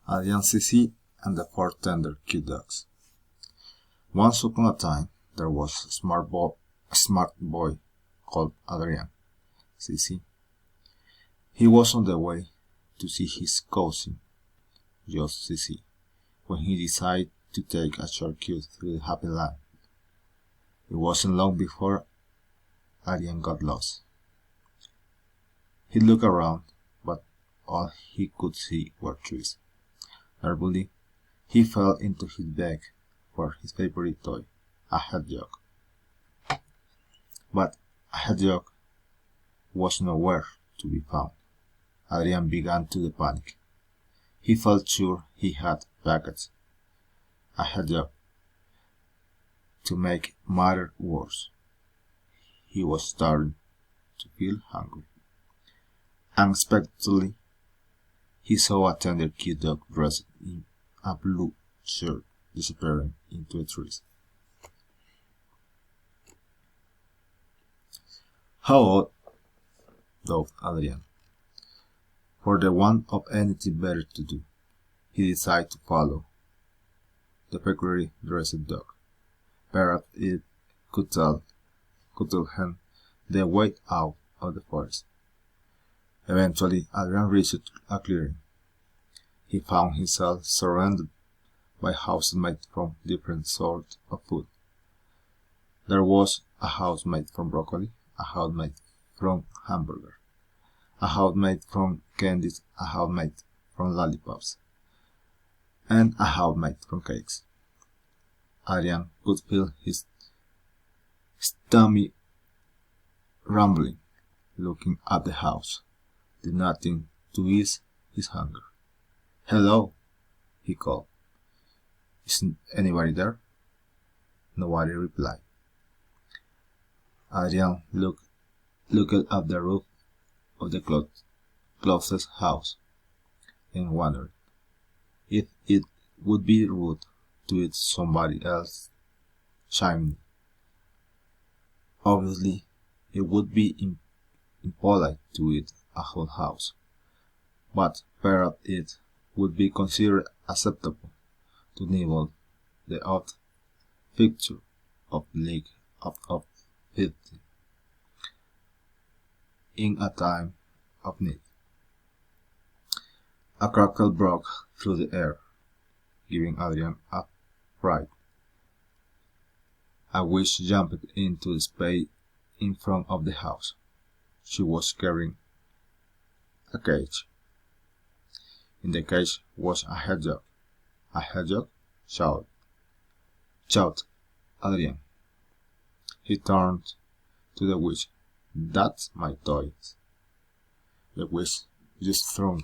Adrian, Sissy, and the four tender cute dogs. Once upon a time, there was a smart boy called Adrian, Sissy. He was on the way to see his cousin, just Sissy, when he decided to take a shortcut through the happy land. It wasn't long before Adrian got lost. He looked around, but all he could see were trees. Nervously, he fell into his bag for his favorite toy, a hedgehog. But a hedgehog was nowhere to be found. Adrian began to panic. He felt sure he had packed a hedgehog. To make matters worse, he was starting to feel hungry. Unexpectedly, he saw a tender cute dog dressed in a blue shirt disappearing into the trees. How odd, thought Adrian. For the want of anything better to do, he decided to follow the peculiarly dressed dog. Perhaps it could tell him the way out of the forest. Eventually, Adrian reached a clearing. He found himself surrounded by houses made from different sorts of food. There was a house made from broccoli, a house made from hamburger, a house made from candies, a house made from lollipops, and a house made from cakes. Adrian could feel his stomach rumbling. Looking at the house, did nothing to ease his hunger. "Hello," he called. "Isn't anybody there?" Nobody replied. Adrian looked up the roof of the closest house and wondered if it would be rude to eat somebody else's chimney. Obviously, it would be impolite to eat a whole house, but perhaps it would be considered acceptable to nibble the odd fixture of the League of 50 in a time of need. A crackle broke through the air, giving Adrian a fright. A witch jumped into the space in front of the house. She was carrying a cage. In the cage was a hedgehog. "A hedgehog?" shouted Adrian. He turned to the witch. "That's my toy." The witch just shrunk.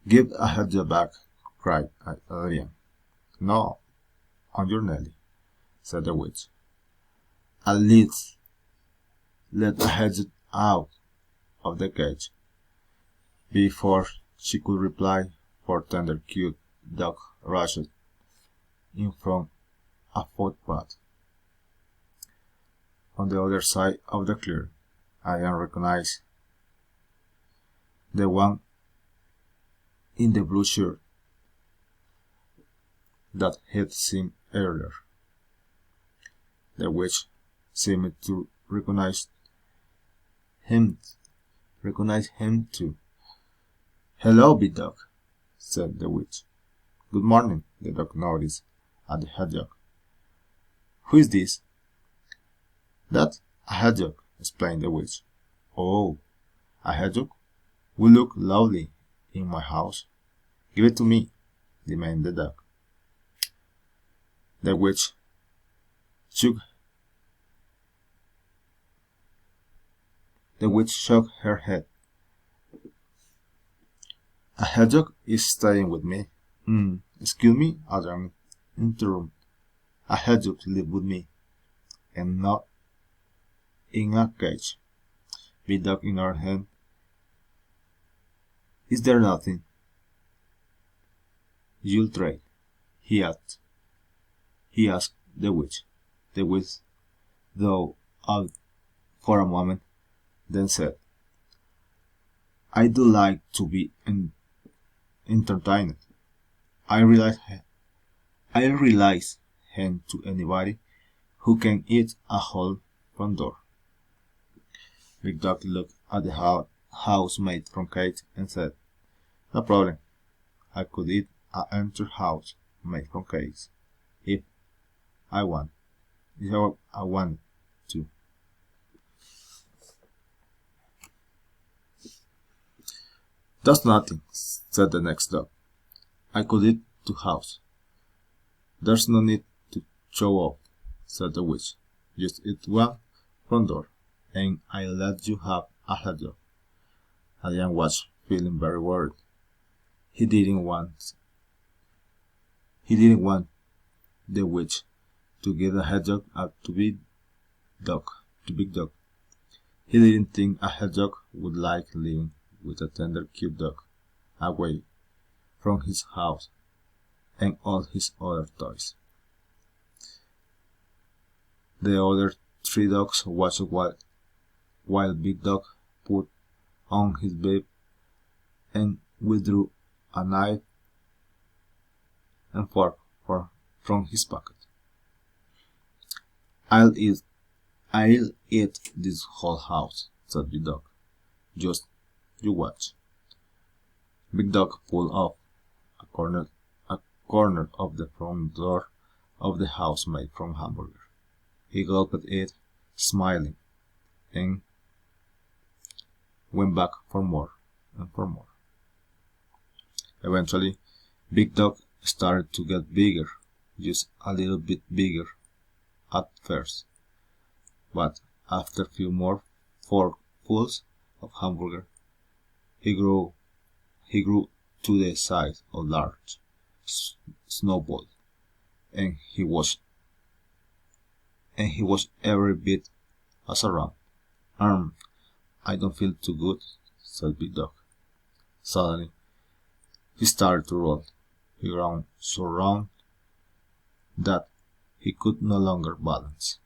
"Give a hedgehog back," cried Adrian. "No, on your Nelly," said the witch. "At least let a hedgehog out of the cage." Before she could reply, four tender cute dogs rushed in from a footpath. On the other side of the clearing, Adrian recognized the one in the blue shirt that he'd seen earlier. The witch seemed to recognize him too. "Hello, big dog," said the witch. "Good morning," the dog nodded at the hedgehog. "Who is this?" "That's a hedgehog," explained the witch. "Oh, a hedgehog will look lovely in my house. Give it to me," demanded the dog. The witch shook her head. "A hedgehog is staying with me." Excuse me," Adrian interrupted. "A hedgehog lives with me, and not in a cage." Big Dog in her hand. "Is there nothing you'll trade?" he asked the witch. The witch thought out for a moment, then said, "I do like to be entertained. I realize hand to anybody who can eat a whole front door. Big Dog looked at the house made from cake and said, "No problem. I could eat an entire house made from cakes if I want. If I wanted to." "That's nothing," said the next dog. "I could eat two house." "There's no need to show off," said the witch. "Just eat one front door, and I'll let you have a hot dog." Adrian was feeling very worried. He didn't want the witch to give a hot dog up to Big Dog. He didn't think a hedgehog would like living with a tender cute dog away from his house and all his other toys. The other three dogs watched while Big Dog put on his bib and withdrew a knife and fork from his pocket. I'll eat this whole house," said Big Dog. "Just you watch." Big Dog pulled off a corner of the front door of the house made from hamburger. He gulped it, smiling, and went back for more and for more. Eventually, Big Dog started to get bigger, just a little bit bigger at first, but after a few more forkfuls of hamburger, he grew to the size of large snowball, and he was every bit as a round. I don't feel too good," said Big Dog. Suddenly, he started to roll. He ground so round that he could no longer balance.